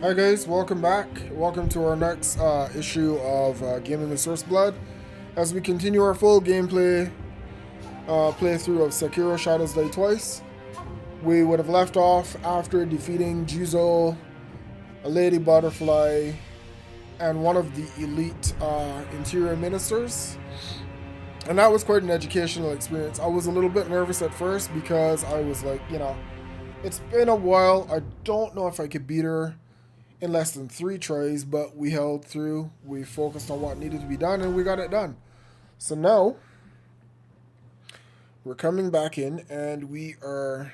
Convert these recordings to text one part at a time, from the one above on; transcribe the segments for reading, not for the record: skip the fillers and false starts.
Hi guys, welcome back. Welcome to our next issue of Gaming with Source Blood. As we continue our full gameplay playthrough of Sekiro Shadows Die Twice, we would have left off after defeating Juzo, a lady butterfly, and one of the elite interior ministers. And that was quite an educational experience. I was a little bit nervous at first because I was like, it's been a while. I don't know if I could beat her in less than 3 tries, but we held through. We focused on what needed to be done, and we got it done. So now we're coming back in, and we are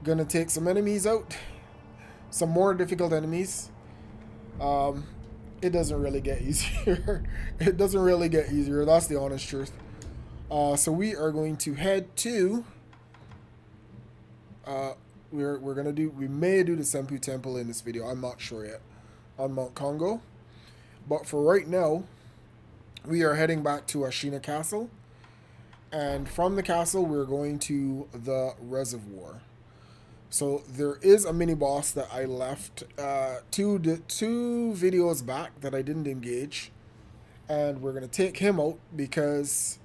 gonna take some enemies out, some more difficult enemies. It doesn't really get easier. It doesn't really get easier. That's the honest truth. So we are going to head to. We're gonna do. We may do the Senpu Temple in this video. I'm not sure yet. On Mount Congo, but for right now, we are heading back to Ashina Castle, and from the castle, we're going to the reservoir. So there is a mini boss that I left two videos back that I didn't engage, and we're gonna take him out because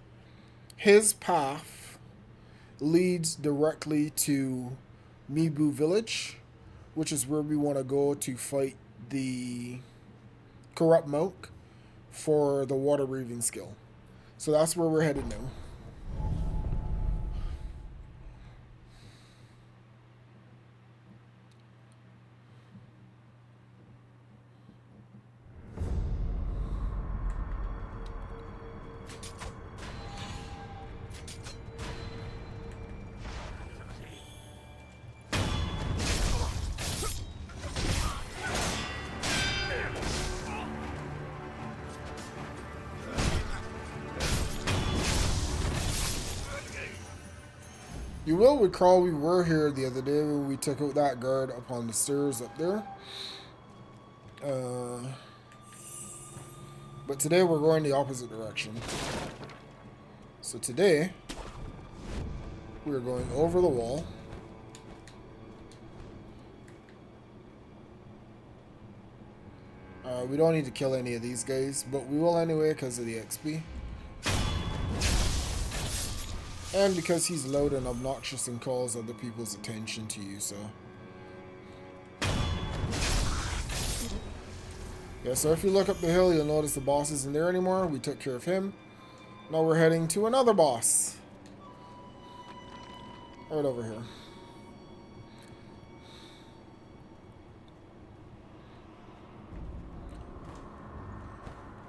his path leads directly to Mibu village, which is where we want to go to fight the corrupt monk for the water breathing skill. So that's where we're headed now. You will recall we were here the other day when we took out that guard up on the stairs up there. But today we're going the opposite direction. So today, we're going over the wall. We don't need to kill any of these guys, but we will anyway because of the XP. And because he's loud and obnoxious and calls other people's attention to you, so. Yeah, so if you look up the hill, you'll notice the boss isn't there anymore. We took care of him. Now we're heading to another boss. Right over here.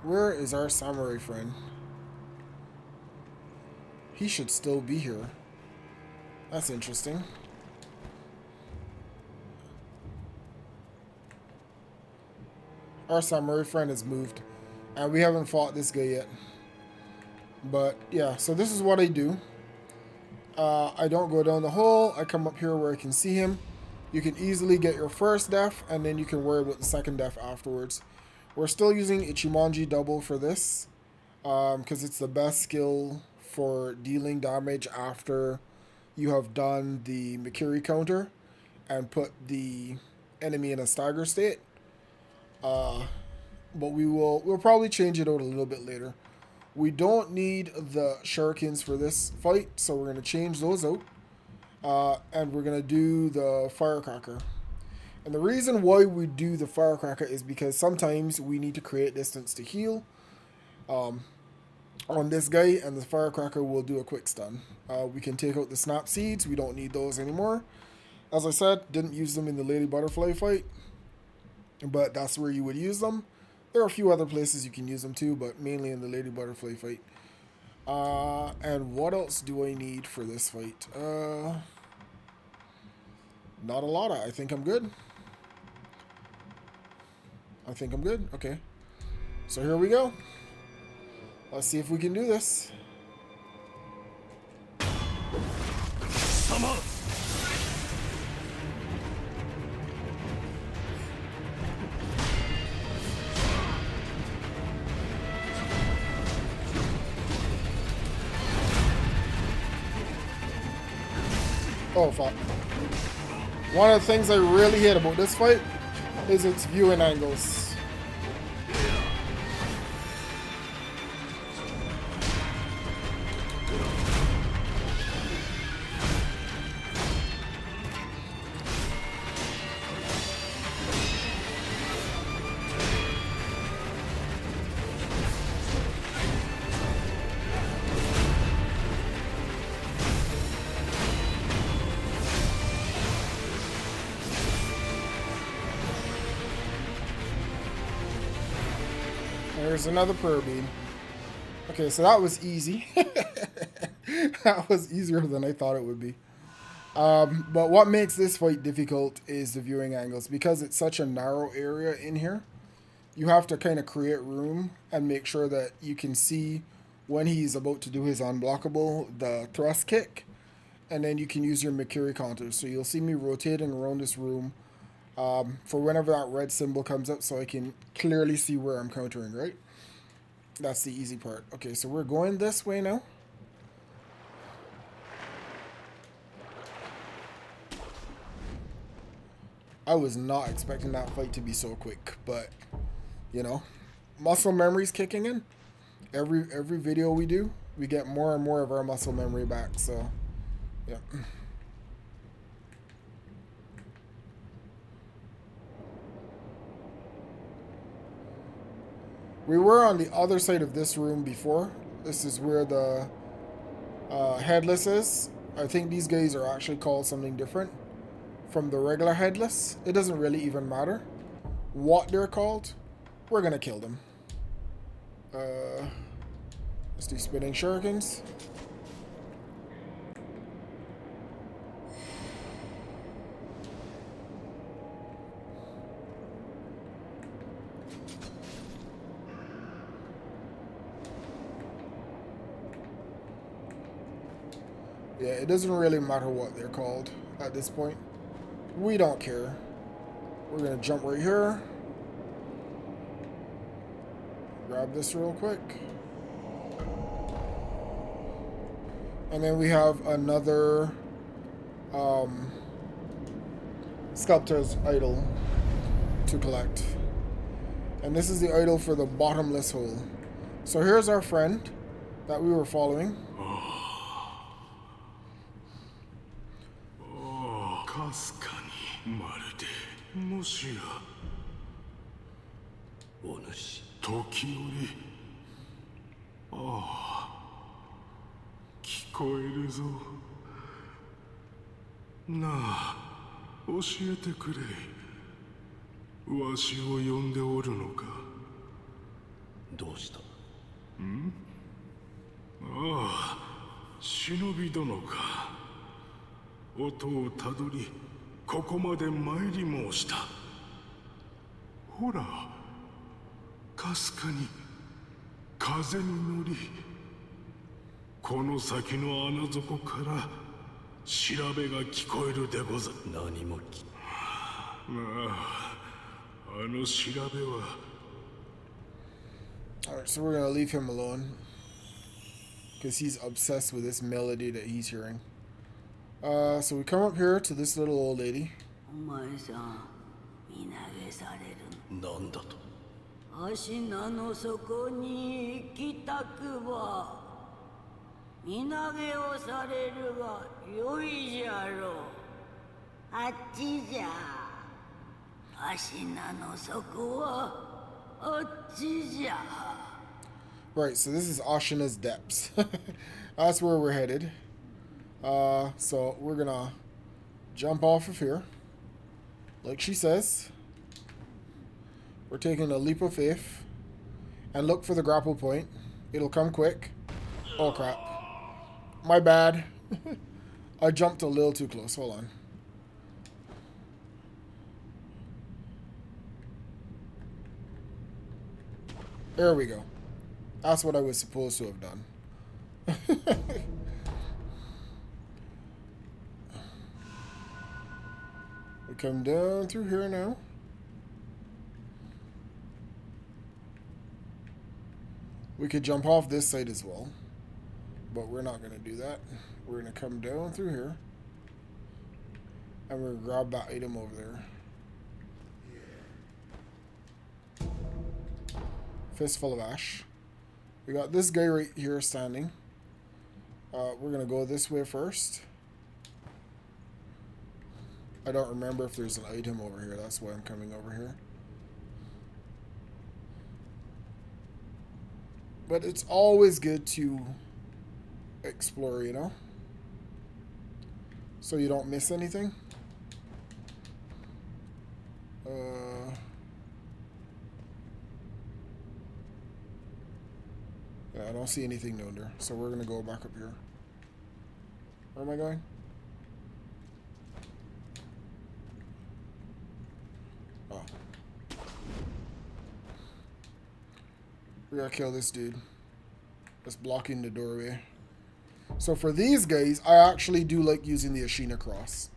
Where is our samurai friend? He should still be here. That's interesting. Our samurai friend has moved, and we haven't fought this guy yet. But yeah, so this is what I do. I don't go down the hole. I come up here where I can see him. You can easily get your first death, and then you can worry about the second death afterwards. We're still using Ichimonji double for this, because it's the best skill for dealing damage after you have done the Mikiri counter and put the enemy in a stagger state. But we'll probably change it out a little bit later. We don't need the shurikens for this fight, so we're gonna change those out. And we're gonna do the firecracker. And the reason why we do the firecracker is because sometimes we need to create distance to heal. On this guy, and the firecracker will do a quick stun. We can take out the snap seeds. We don't need those anymore. As I said, didn't use them in the lady butterfly fight, but that's where you would use them. There are a few other places you can use them too, but mainly in the lady butterfly fight. And what else do I need for this fight? Not a lot. I think I'm good. I think I'm good. Okay. So here we go. Let's see if we can do this. Oh, fuck. One of the things I really hate about this fight is its viewing angles. There's another prayer bead. Okay, so that was easy. That was easier than I thought it would be. But what makes this fight difficult is the viewing angles. Because it's such a narrow area in here, you have to kind of create room and make sure that you can see when he's about to do his unblockable, the thrust kick, and then you can use your Mikiri counters. So you'll see me rotating around this room for whenever that red symbol comes up so I can clearly see where I'm countering, right? That's the easy part. Okay, so we're going this way now. I was not expecting that fight to be so quick, but you know, muscle memory's kicking in. Every video we do, we get more and more of our muscle memory back. So, yeah. We were on the other side of this room before. This is where the headless is. I think these guys are actually called something different from the regular headless. It doesn't really even matter what they're called. We're gonna kill them. Let's do spinning shurikens. Yeah, it doesn't really matter what they're called at this point. We don't care. We're gonna jump right here. Grab this real quick. And then we have another sculptor's idol to collect. And this is the idol for the bottomless hole. So here's our friend that we were following. Alright, so we're gonna leave him alone because he's obsessed with this melody that he's hearing. So we come up here to this little old lady. Right, so this is Ashina's depths. That's where we're headed. So we're gonna jump off of here. Like she says. We're taking a leap of faith. And look for the grapple point. It'll come quick. Oh crap. My bad. I jumped a little too close. Hold on. There we go. That's what I was supposed to have done. We come down through here now. We could jump off this side as well, but we're not going to do that. We're going to come down through here, and we're going to grab that item over there. Fistful of Ash. We got this guy right here standing. We're going to go this way first. I don't remember if there's an item over here. That's why I'm coming over here. But it's always good to explore, you know? So you don't miss anything. Yeah, I don't see anything down there. So we're going to go back up here. Where am I going? Oh. We gotta kill this dude. That's blocking the doorway. So for these guys, I actually do like using the Ashina cross.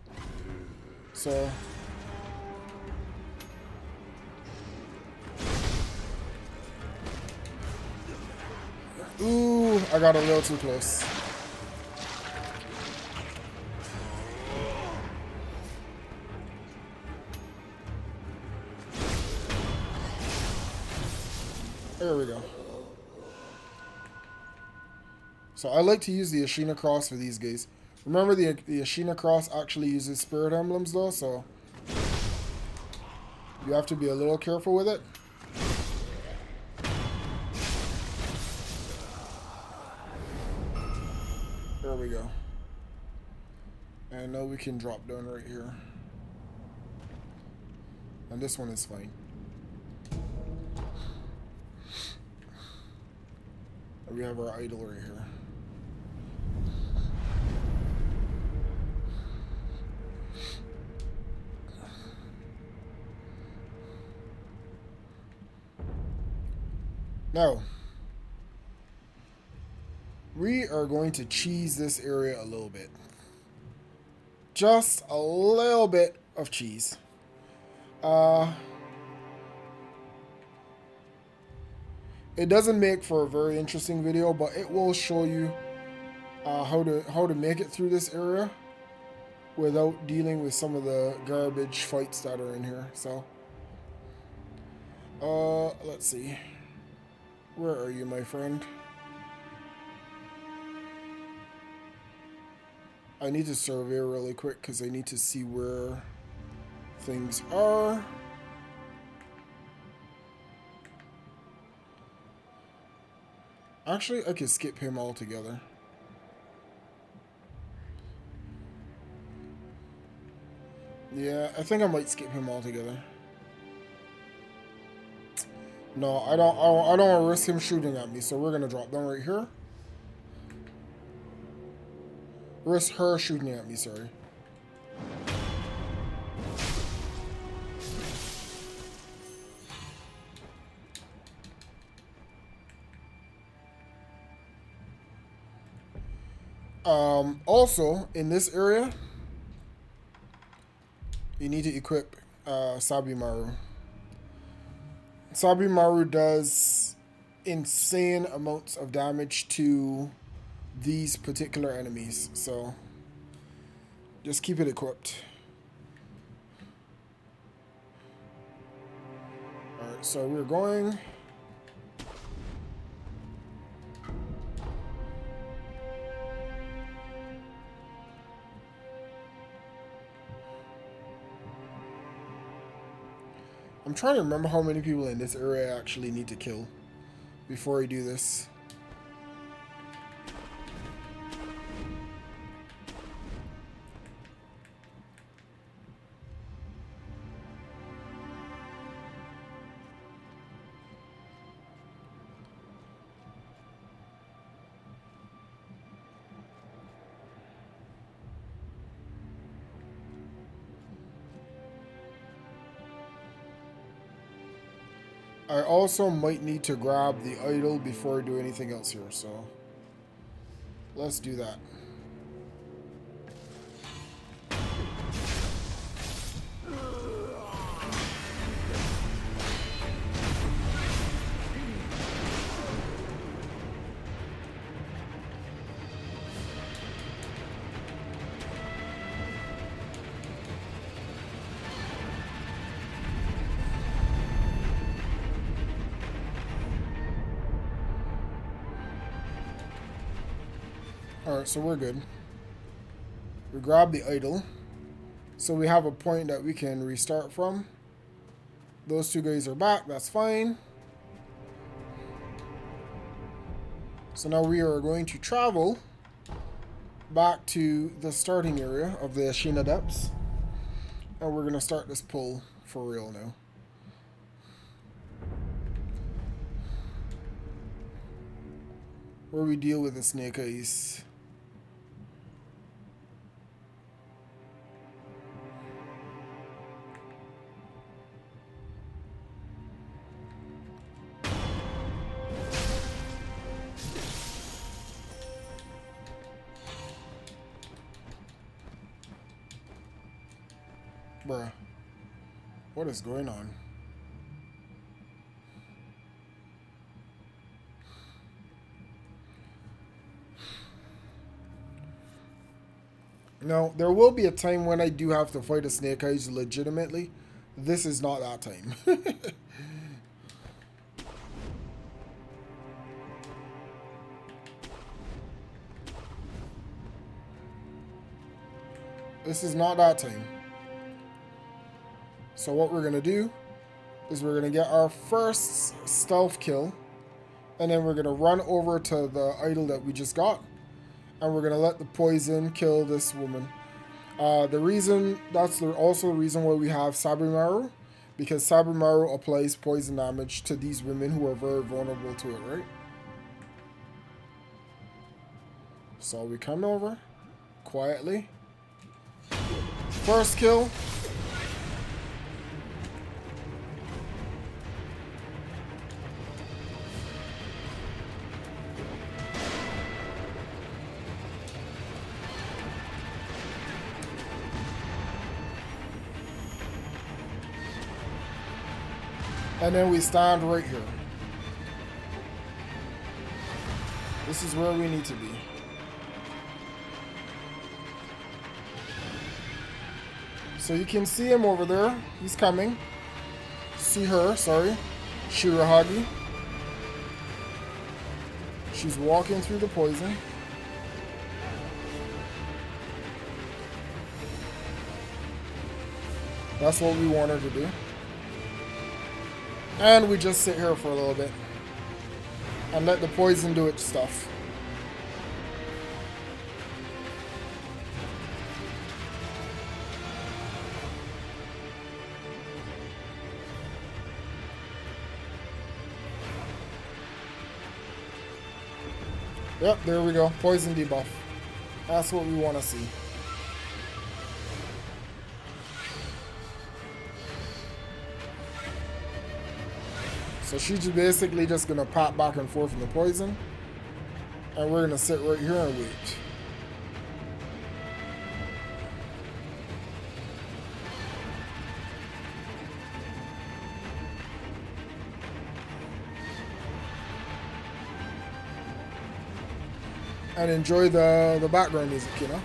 So... Ooh, I got a little too close. There we go. So I like to use the Ashina cross for these guys. Remember the Ashina cross actually uses spirit emblems though, so you have to be a little careful with it. There we go. And now we can drop down right here. And this one is fine. And we have our idol right here. Now, we are going to cheese this area a little bit. Just a little bit of cheese. It doesn't make for a very interesting video, but it will show you how to make it through this area without dealing with some of the garbage fights that are in here. So, let's see. Where are you, my friend? I need to survey really quick because I need to see where things are. Actually, I could skip him altogether. Yeah, I think I might skip him altogether. No, I don't want to risk him shooting at me, so we're gonna drop down right here. Risk her shooting at me, sorry. Also, in this area, you need to equip Sabimaru. Sabimaru does insane amounts of damage to these particular enemies, so just keep it equipped. Alright, so we're going... I'm trying to remember how many people in this area I actually need to kill before I do this. I also might need to grab the idol before I do anything else here, so let's do that. Alright, so we're good. We grab the idol. So we have a point that we can restart from. Those two guys are back, that's fine. So now we are going to travel back to the starting area of the Ashina Depths. And we're going to start this pull for real now. Where we deal with the snake eyes. Bruh, what is going on? Now, there will be a time when I do have to fight a snake eyes legitimately. This is not that time. This is not that time. So what we're going to do is we're going to get our first stealth kill. And then we're going to run over to the idol that we just got. And we're going to let the poison kill this woman. That's also the reason why we have Sabimaru. Because Sabimaru applies poison damage to these women who are very vulnerable to it, right? So we come over quietly. First kill. And then we stand right here. This is where we need to be. So you can see him over there. He's coming. See her, sorry. Shirahagi. She's walking through the poison. That's what we want her to do. And we just sit here for a little bit. And let the poison do its stuff. Yep, there we go. Poison debuff. That's what we want to see. So she's basically just going to pop back and forth in the poison. And we're going to sit right here and wait. And enjoy the background music, you know?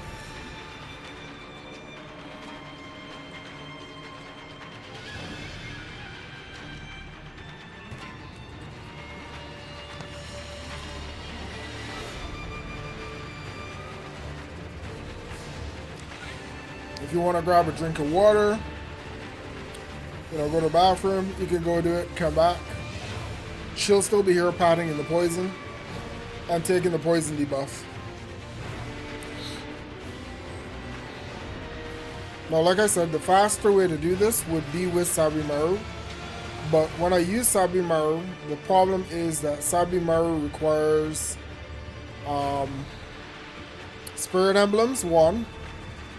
If you want to grab a drink of water, you know, go to the bathroom, you can go do it, come back. She'll still be here patting in the poison and taking the poison debuff. Now, like I said, the faster way to do this would be with Sabimaru. But when I use Sabimaru, the problem is that Sabimaru requires Spirit Emblems, 1.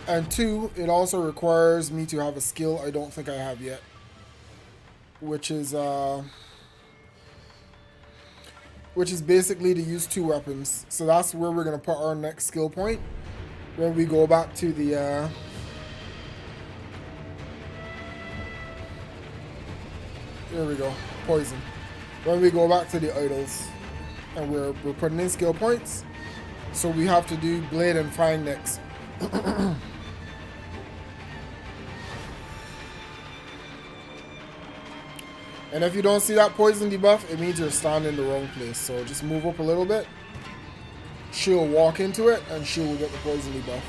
And 2, it also requires me to have a skill I don't think I have yet. Which is basically to use 2 weapons. So that's where we're going to put our next skill point. When we go back to the... there we go. Poison. When we go back to the idols. And we're putting in skill points. So we have to do Blade and Fang next. And if you don't see that poison debuff, it means you're standing in the wrong place. So just move up a little bit. she'll walk into it and she will get the poison debuff.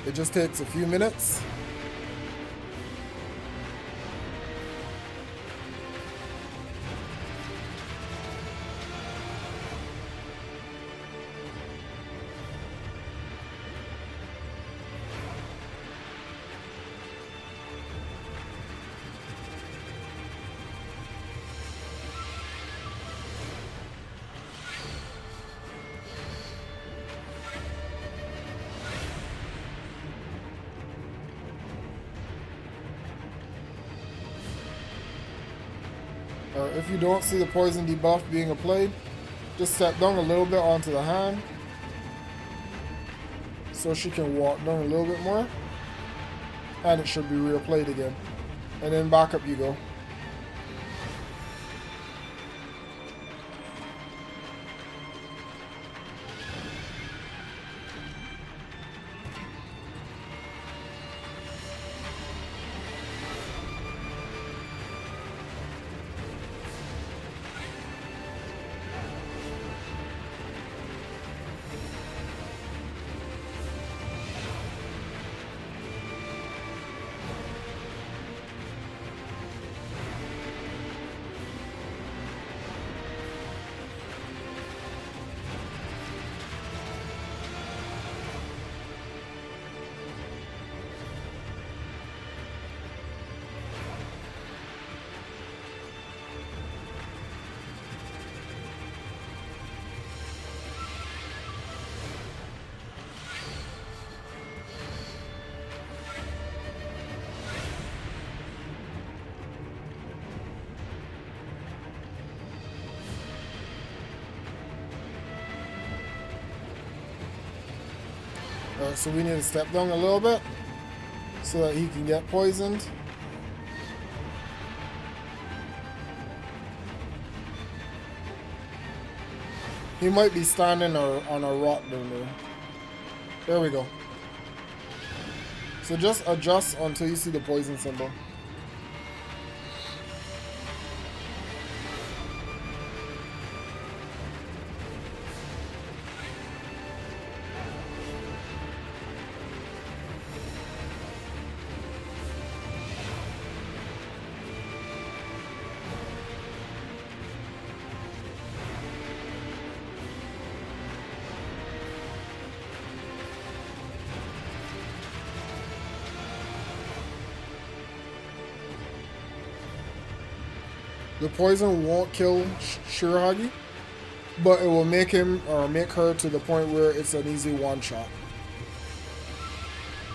It just takes a few minutes. If you don't see the poison debuff being applied, just step down a little bit onto the hand so she can walk down a little bit more, and it should be reapplied again, and then back up you go. Alright, so we need to step down a little bit so that he can get poisoned. He might be standing on a rock down there. There we go. So just adjust until you see the poison symbol. The poison won't kill Shirahagi, but it will make him or make her to the point where it's an easy one shot.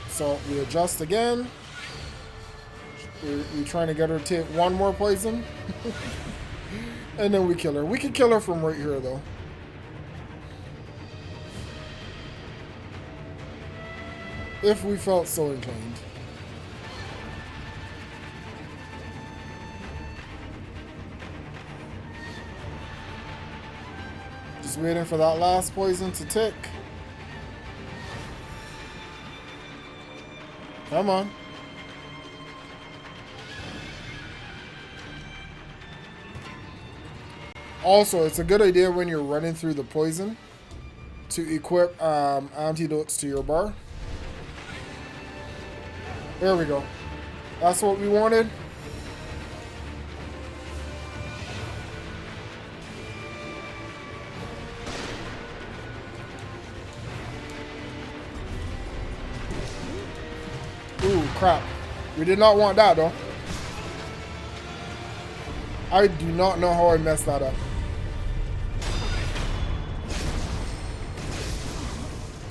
So we adjust again. We're trying to get her to take one more poison. And then we kill her. We can kill her from right here though. If we felt so inclined. Just waiting for that last poison to tick. Come on. Also, it's a good idea when you're running through the poison to equip antidotes to your bar. There we go. That's what we wanted. Ooh, crap. We did not want that, though. I do not know how I messed that up.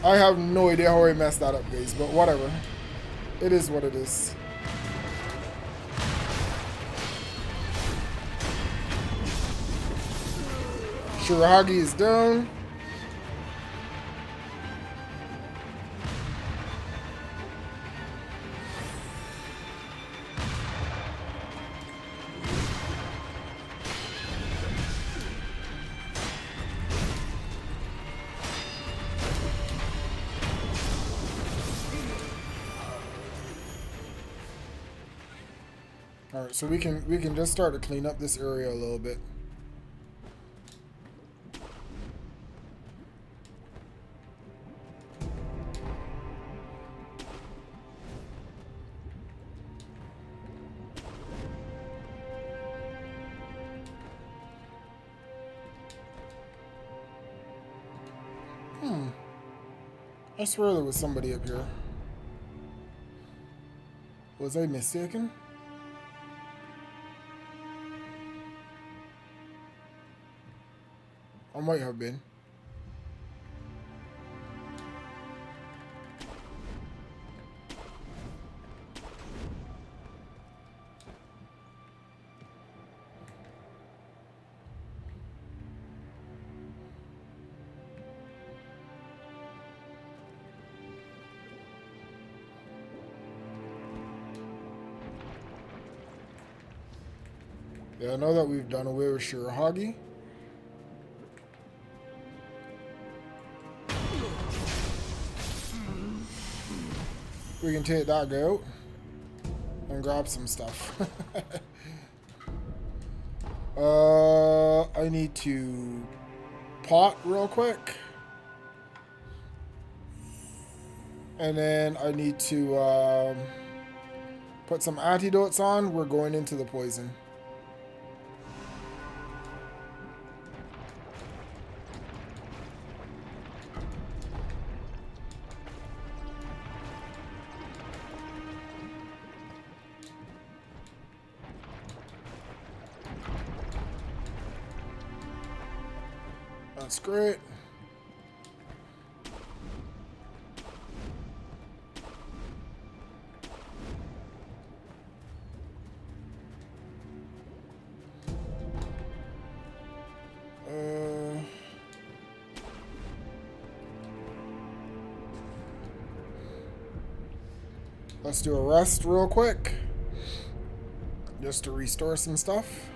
I have no idea how I messed that up, guys, but whatever. It is what it is. Shirahagi is down. Alright, so we can just start to clean up this area a little bit. I swear there was somebody up here. Was I mistaken? I might have been. Yeah, I know that we've done away with Shirahagi. We can take that guy out and grab some stuff. I need to pot real quick. And then I need to put some antidotes on. We're going into the poison. That's great. Let's do a rest real quick. Just to restore some stuff.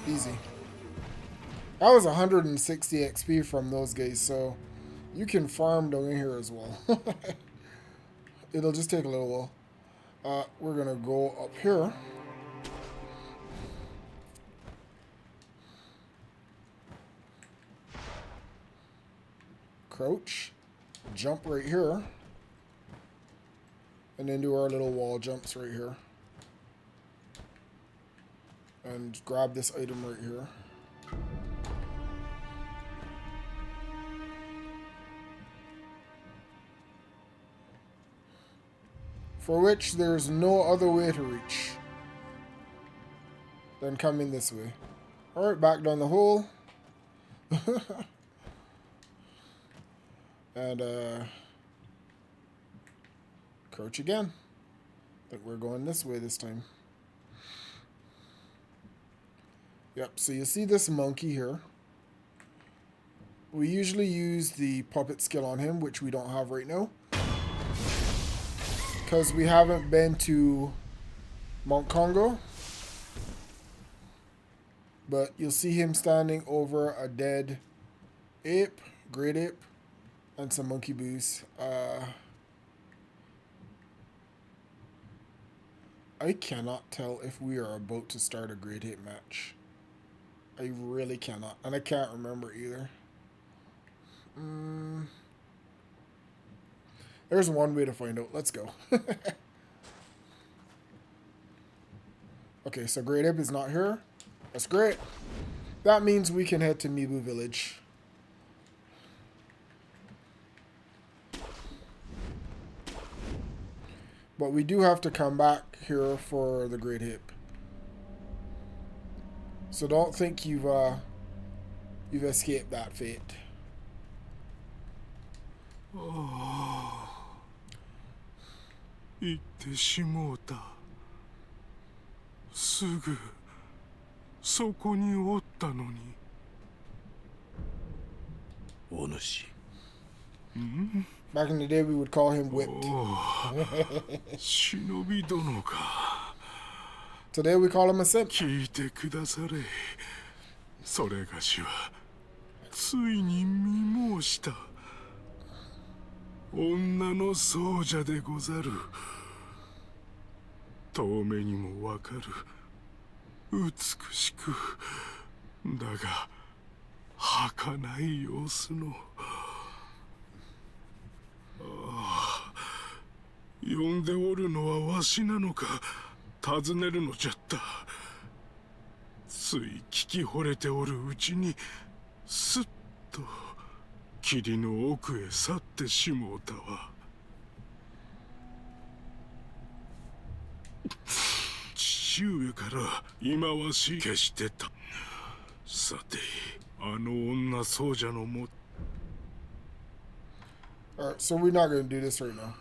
Easy. That was 160 XP from those guys, so you can farm down in here as well. It'll just take a little while. We're gonna go up here. Crouch, jump right here, and then do our little wall jumps right here. And grab this item right here. For which there's no other way to reach than coming this way. Alright, back down the hole. And crouch again. I think we're going this way this time. Yep, so you see this monkey here. We usually use the puppet skill on him, which we don't have right now. Because we haven't been to Mount Congo. But you'll see him standing over a dead ape, great ape, and some monkey boos. I cannot tell if we are about to start a great ape match. I really cannot. And I can't remember either. There's one way to find out. Let's go. Okay, so Great Ape is not here. That's great. That means we can head to Mibu Village. But we do have to come back here for the Great Ape. So don't think you've escaped that fate. Oh. 行ってしもうた。すぐそこにおったのに。お主、Back in the day, we would call him Whipped. 忍び殿か。 Today, we call him a simp. 聞いてくだされ。それがしはついに見申した。女の奏者でござる。遠目にもわかる。美しく、だが儚い様子の。呼んでおるのはわしなのか尋ねるのじゃった。つい聞き惚れておるうちにすっと霧の奥へ去ってしもうたわ。父上から忌まわし消してた。さてあの女奏者のも。 Alright, so we're not going to do this right now.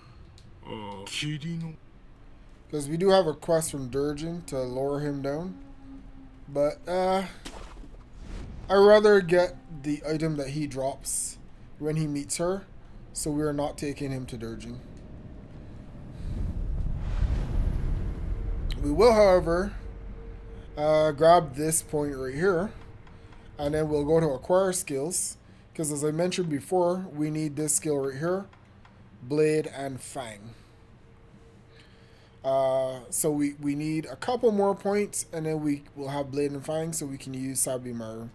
霧の Because we do have a quest from Durgan to lower him down. But, I'd rather get the item that he drops when he meets her. So we are not taking him to Durgan. We will, however, grab this point right here. And then we'll go to acquire skills. Because as I mentioned before, we need this skill right here. Blade and Fang. So we need a couple more points, and then we will have Blade and Fang, so we can use Sabimaru.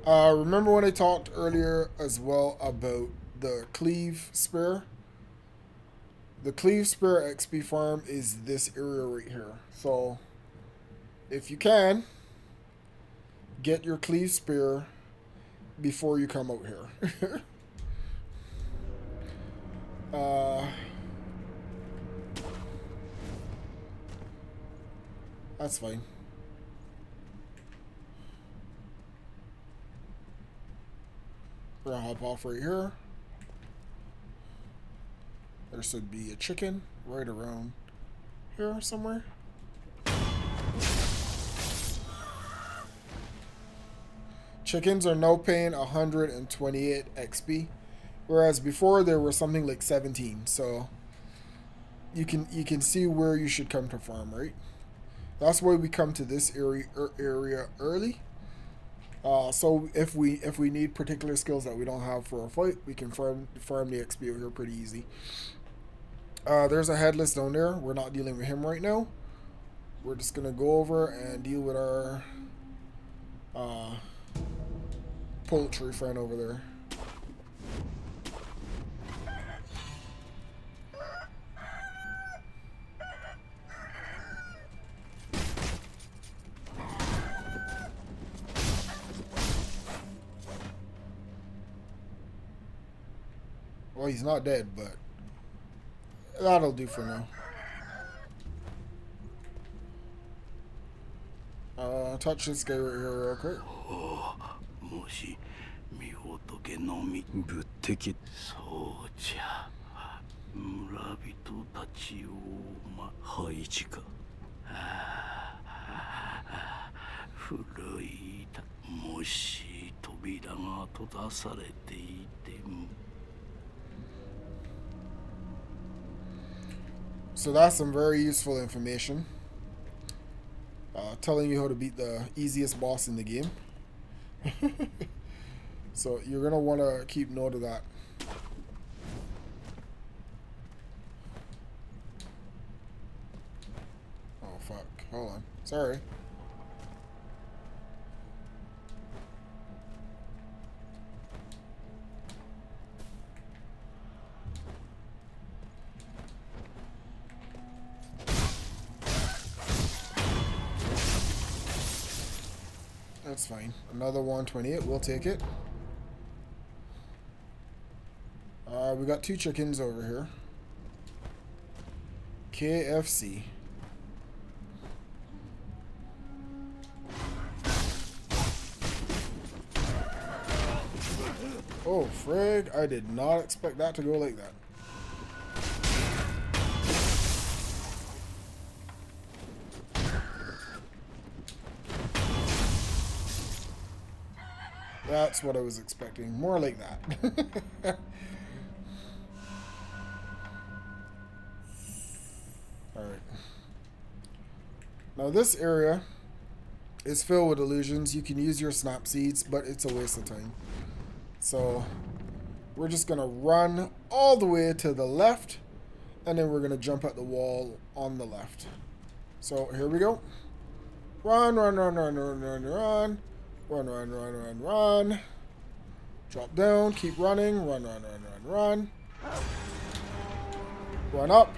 Remember when I talked earlier as well about the Cleave Spear? The Cleave Spear XP farm is this area right here. So if you can, get your Cleave Spear before you come out here. That's fine. We're gonna hop off right here. There should be a chicken right around here somewhere. Chickens are now paying 128 XP, whereas before there were something like 17. So you can see where you should come to farm, right? That's why we come to this area early. So if we need particular skills that we don't have for a fight, we can farm the XP over here pretty easy. There's a headless down there. We're not dealing with him right now. We're just gonna go over and deal with our poultry friend over there. Well, he's not dead, but that'll do for now. Touch this guy right here real quick. もしみ仏のみ仏的そうじゃ村人たちを配置か古いもし扉が閉ざされていても So that's some very useful information. Telling you how to beat the easiest boss in the game. So you're going to want to keep note of that. Oh, fuck. Hold on. Sorry. That's fine. Another 128. We'll take it. We got 2 chickens over here. KFC. Oh, frig. I did not expect that to go like that. That's what I was expecting. More like that. Alright. Now this area is filled with illusions. You can use your snap seeds, but it's a waste of time. So we're just going to run all the way to the left, and then we're going to jump at the wall on the left. So here we go. Run, run, run, run, run, run, run. Run, run, run, run, run. Drop down, keep running. Run, run, run, run, run. Run up.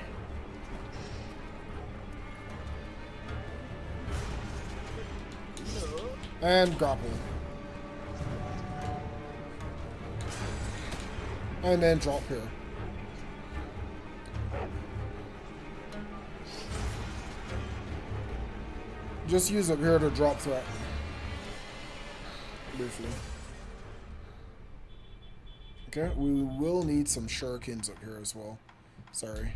And grapple. And then drop here. Just use up here to drop threat. Briefly. Okay, we will need some shurikens up here as well. Sorry.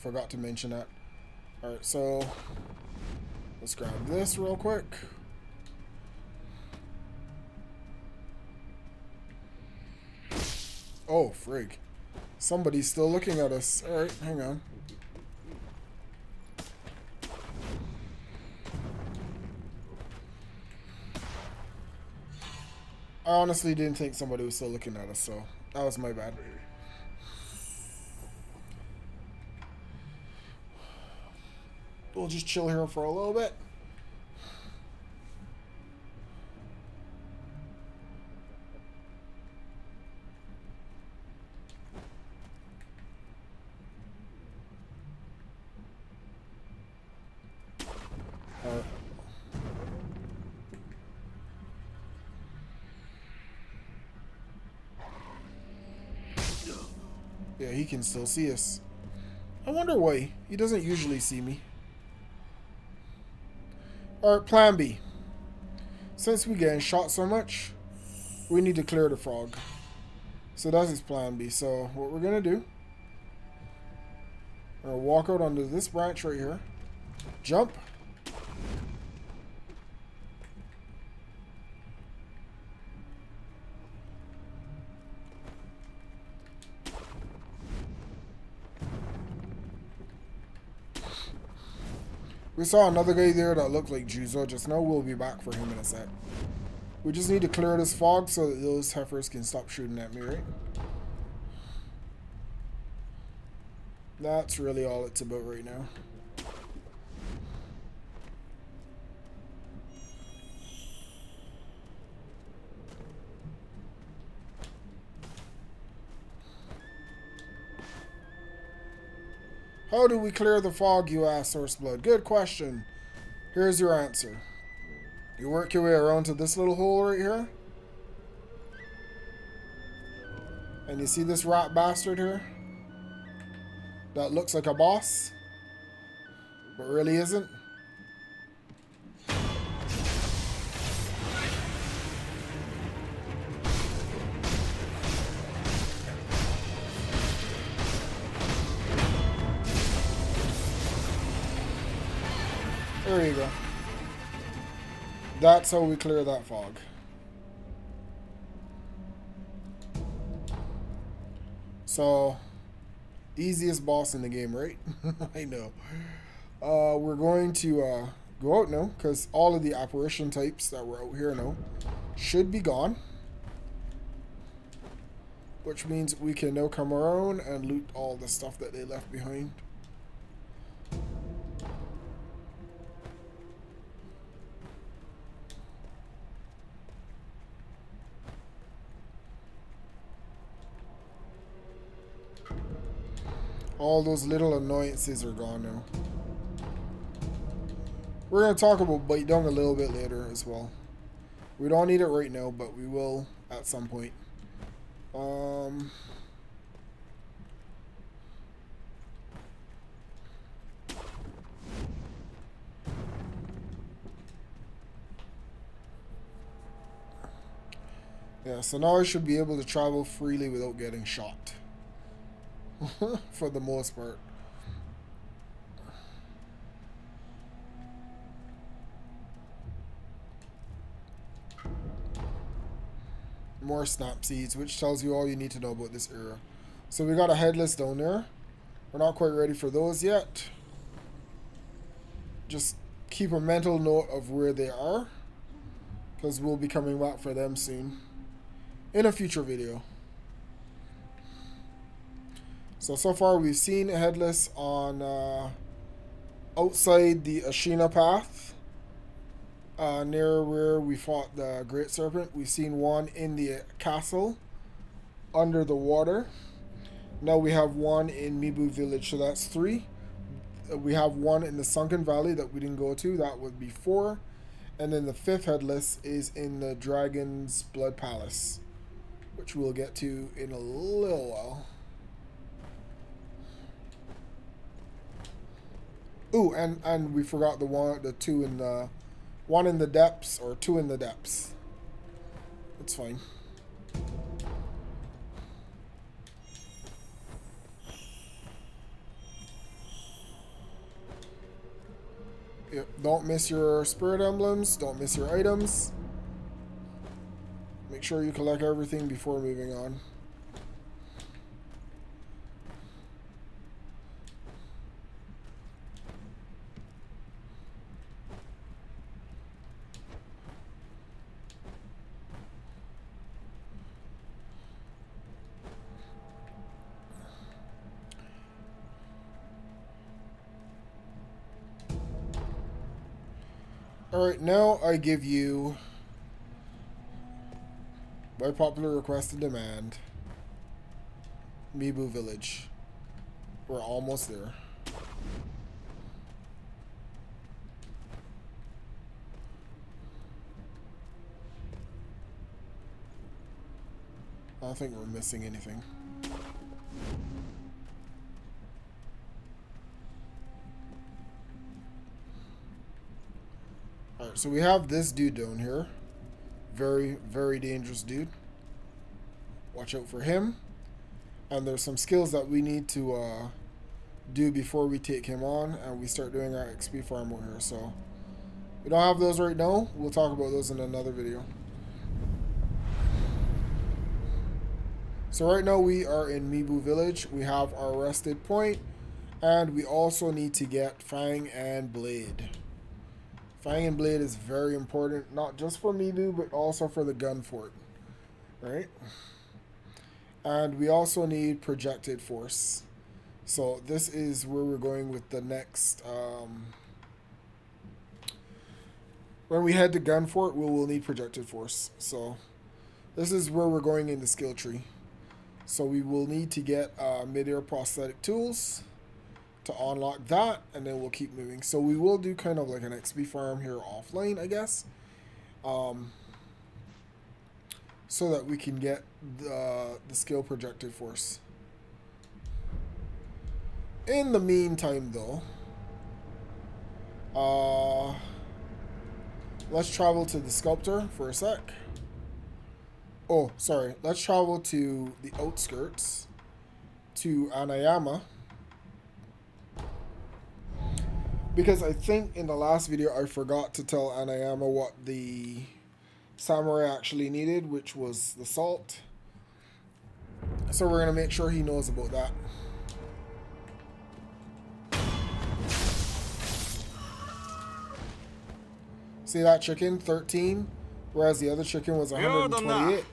Forgot to mention that. Alright, so let's grab this real quick. Oh, frig. Somebody's still looking at us. Alright, hang on. I honestly didn't think somebody was still looking at us, so that was my bad. We'll just chill here for a little bit. Yeah, he can still see us. I wonder why. He doesn't usually see me. Alright, plan B. Since we're getting shot so much, we need to clear the frog. So that's his plan B. So what we're going to do, we're going to walk out onto this branch right here. Jump. We saw another guy there that looked like Juzo just now. We'll be back for him in a sec. We just need to clear this fog so that those heifers can stop shooting at me, right? That's really all it's about right now. How do we clear the fog, you ask, Sourceblood? Good question. Here's your answer. You work your way around to this little hole right here. And you see this rat bastard here? That looks like a boss, but really isn't. There you go. That's how we clear that fog. So, easiest boss in the game, right? I know. We're going to go out now, because all of the apparition types that were out here now should be gone. Which means we can now come around and loot all the stuff that they left behind. All those little annoyances are gone now. We're going to talk about Bite Dung a little bit later as well. We don't need it right now, but we will at some point. Yeah, so now I should be able to travel freely without getting shot. For the most part. more snap seeds, which tells you all you need to know about this area. So we got a headless down there. We're not quite ready for those yet. Just keep a mental note of where they are, because we'll be coming back for them soon in a future video. So far we've seen a headless on outside the Ashina path, near where we fought the Great Serpent. We've seen one in the castle under the water. Now we have one in Mibu village, so that's 3. We have one in the Sunken Valley that we didn't go to, that would be 4. And then the 5th headless is in the Dragon's Blood Palace, which we'll get to in a little while. Ooh, and we forgot the 2 in the 1 in the depths, or 2 in the depths. It's fine. Yep, don't miss your spirit emblems, don't miss your items. Make sure you collect everything before moving on. Alright, now I give you, by popular request and demand, Mibu Village. We're almost there. I don't think we're missing anything. Alright, so we have this dude down here. Very, very dangerous dude. Watch out for him. And there's some skills that we need to do before we take him on and we start doing our XP farm over here. So we don't have those right now. We'll talk about those in another video. So right now we are in Mibu Village. We have our rested point, and we also need to get Fang and Blade. Fang and Blade is very important, not just for Mibu, but also for the gun fort, right? And we also need projected force. So this is where we're going with the next, when we head to gun fort, we will need projected force. So this is where we're going in the skill tree. So we will need to get mid-air prosthetic tools to unlock that, and then we'll keep moving. So we will do kind of like an XP farm here offline, I guess, so that we can get the skill projected force. In the meantime, though, let's travel to the sculptor for a sec. Oh, sorry. Let's travel to the outskirts, to Anayama. Because I think in the last video I forgot to tell Anayama what the samurai actually needed, which was the salt. So we're going to make sure he knows about that. See that chicken? 13. Whereas the other chicken was 128.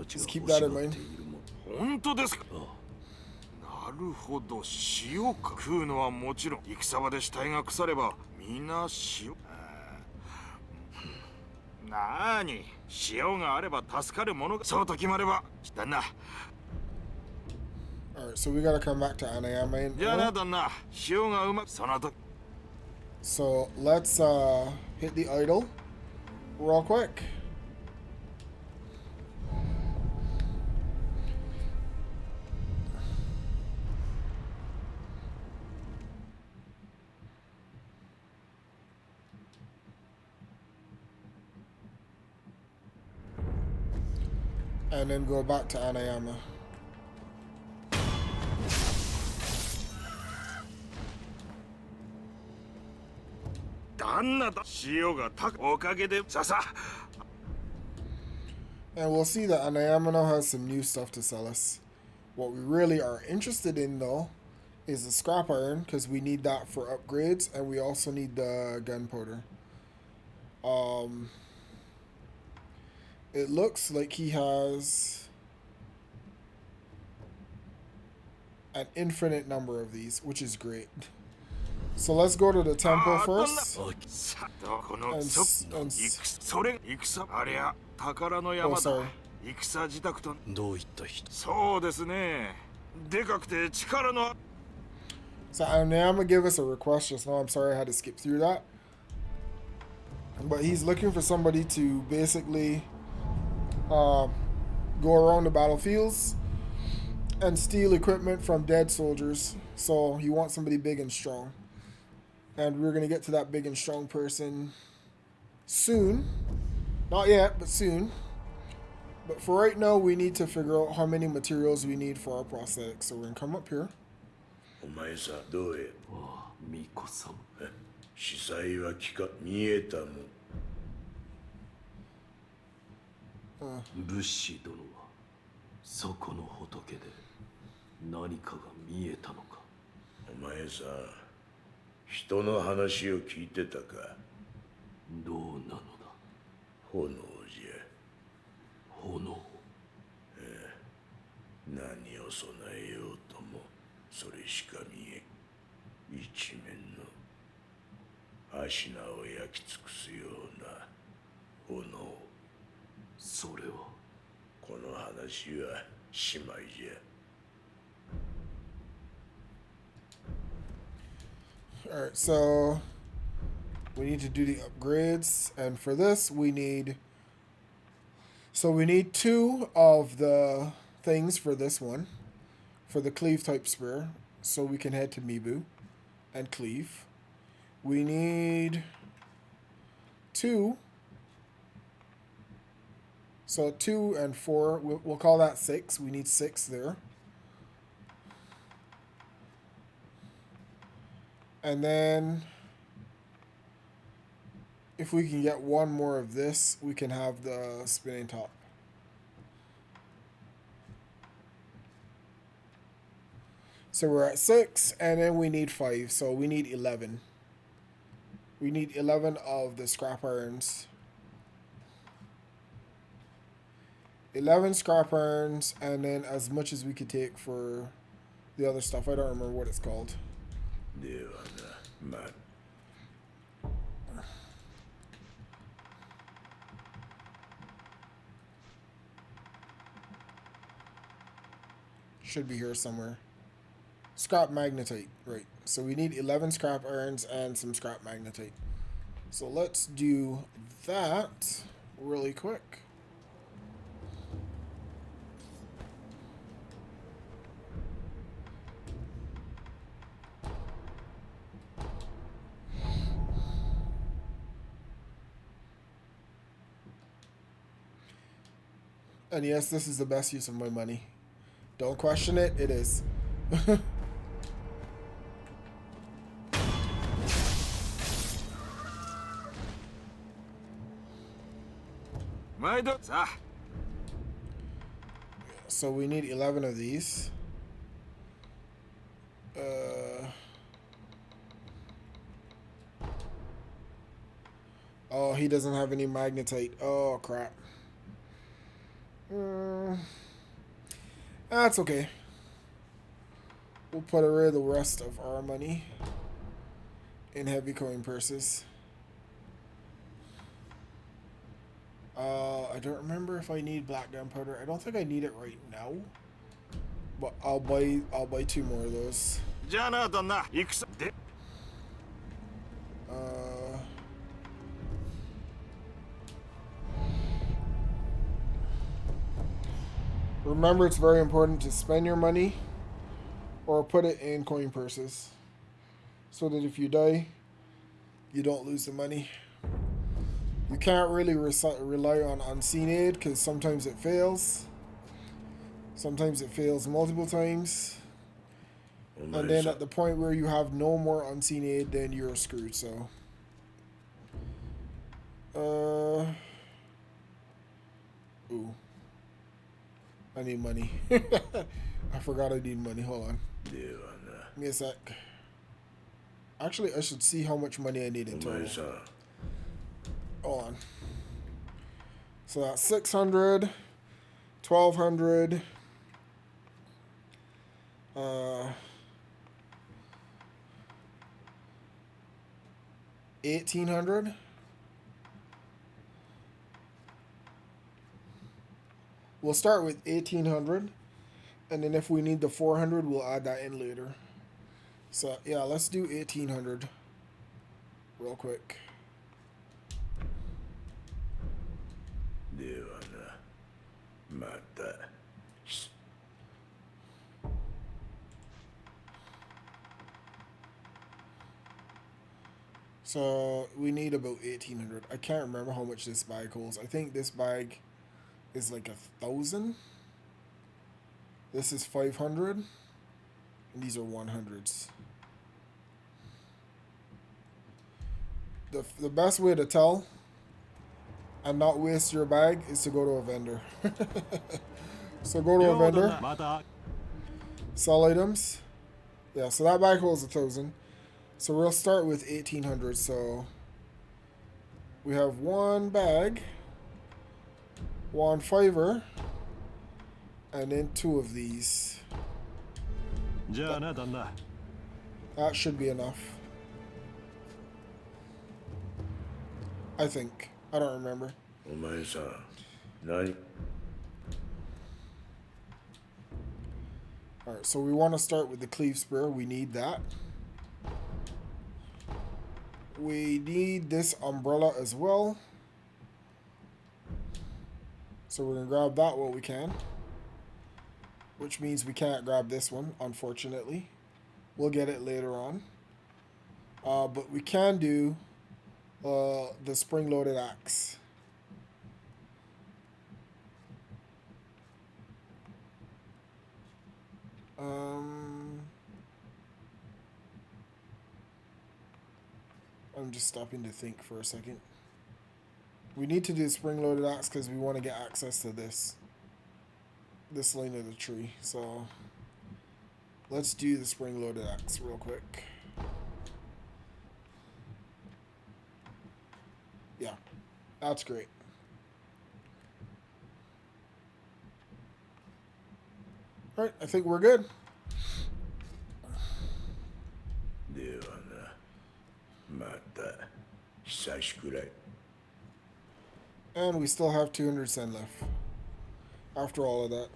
Just keep that in mind. 本当ですか。なるほど、塩か。食うのはもちろん、戦場で死体が腐ればみんな塩。なーに、塩があれば助かるものが。そうと決まれば、旦那。Alright, so we gotta come back to Anayama. じゃあな、旦那、塩がうまく。その時。So let's hit the idol real quick. And then go back to Anayama. And we'll see that Anayamano has some new stuff to sell us. What we really are interested in, though, is the scrap iron, because we need that for upgrades, and we also need the gunpowder. It looks like he has an infinite number of these, which is great. So let's go to the temple first. Oh, sorry. 戦自宅とどういった人そうですねでかくて力の So I'm gonna give us a request just now. I'm sorry I had to skip through that. But he's looking for somebody to basically go around the battlefields and steal equipment from dead soldiers. So he wants somebody big and strong. And we're gonna get to that big and strong person soon. Not yet, but soon. But for right now, we need to figure out how many materials we need for our prosthetics. So we're going to come up here. お前さんどうへああ巫女さん司祭は聞か見えたも武士殿はそこの仏で何かが見えたのかお前さん人の話を聞いてたかどうなのだ炎じゃ炎何を備えようともそれしか見え一面の足名を焼き尽くすような炎それはこの話は姉妹じゃ Alright, so we need to do the upgrades, and for this we need 2 of the things for this one, for the cleave type spear, so we can head to Mibu and cleave. We need 2, so 2 and 4, we'll call that 6, we need 6 there. And then if we can get 1 more of this, we can have the spinning top. So we're at 6, and then we need 5, so we need 11. We need 11 of the scrap irons. 11 scrap irons, and then as much as we could take for the other stuff. I don't remember what it's called. Should be here somewhere. Scrap magnetite, right. So we need 11 scrap irons and some scrap magnetite. So let's do that really quick. And yes, this is the best use of my money. Don't question it, it is. So we need 11 of these. Oh, he doesn't have any magnetite. Oh, crap. That's okay. We'll put away the rest of our money in heavy coin purses. I don't remember if I need black gunpowder. I don't think I need it right now. But I'll buy 2 more of those. Remember, it's very important to spend your money or put it in coin purses so that if you die, you don't lose the money. You can't really rely on unseen aid because sometimes it fails. Sometimes it fails multiple times. And then at the point where you have no more unseen aid, then you're screwed, so. Ooh. I need money. I forgot I need money. Hold on. ではな。 Give me a sec. Actually, I should see how much money I need in お前 total. さん、 Hold on. So that's 600, 1200, 1800. We'll start with 1800, and then if we need the 400, we'll add that in later. So yeah, let's do 1800 real quick. ではな。また。 So we need about 1800. I can't remember how much this bag holds. I think this bag is like 1,000. This is 500, and these are 100s. The best way to tell and not waste your bag is to go to a vendor. So go to a vendor, sell items. Yeah, so that bag holds 1,000. So we'll start with 1800. So we have one bag, one fiver, and then two of these. That should be enough. I think. I don't remember. お前さん、何？ Alright, so we want to start with the cleave spear. We need that. We need this umbrella as well. So we're going to grab that while we can. Which means we can't grab this one, unfortunately. We'll get it later on. But we can do the spring-loaded axe. I'm just stopping to think for a second. We need to do spring-loaded axe because we want to get access to this lane of the tree. So let's do the spring-loaded axe real quick. Yeah, that's great. All right, I think we're good. ではな。また。久しくらい。 And we still have 200 sen left. After all of that.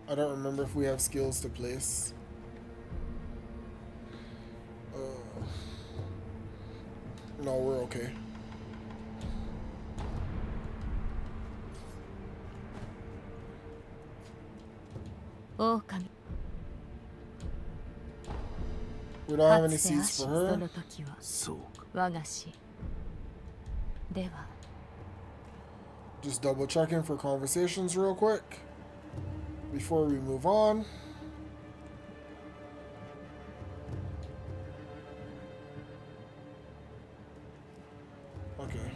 I don't remember if we have skills to place. No, we're okay. We don't have any seats for her. Just double checking for conversations real quick before we move on. Okay.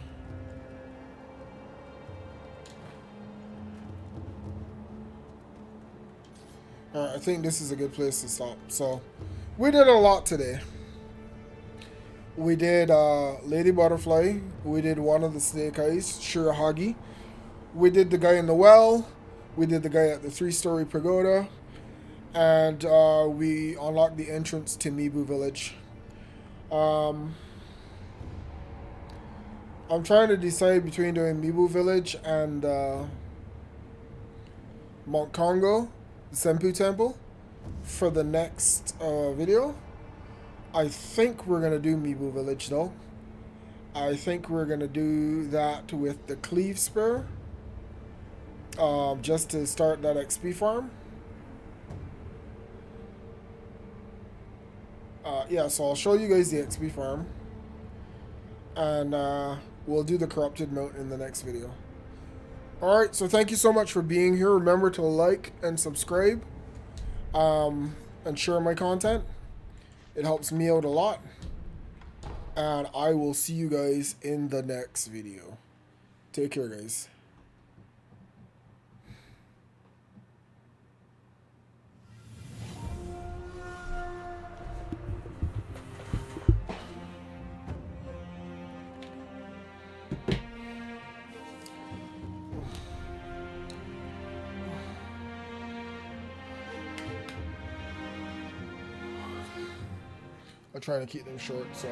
Alright, I think this is a good place to stop. So, we did a lot today. We did Lady Butterfly. We did one of the snake eyes, Shirahagi. We did the guy in the well. We did the guy at the 3-story pagoda. And we unlocked the entrance to Mibu Village. I'm trying to decide between doing Mibu Village and Mount Kongo, the Senpu Temple, for the next video. I think we're going to do Mibu Village though. I think we're going to do that with the Cleave Spear. Just to start that XP farm. Yeah, so I'll show you guys the XP farm. And we'll do the Corrupted Mount in the next video. Alright, so thank you so much for being here. Remember to like and subscribe. And share my content. It helps me out a lot. And I will see you guys in the next video. Take care, guys. I'm trying to keep them short, so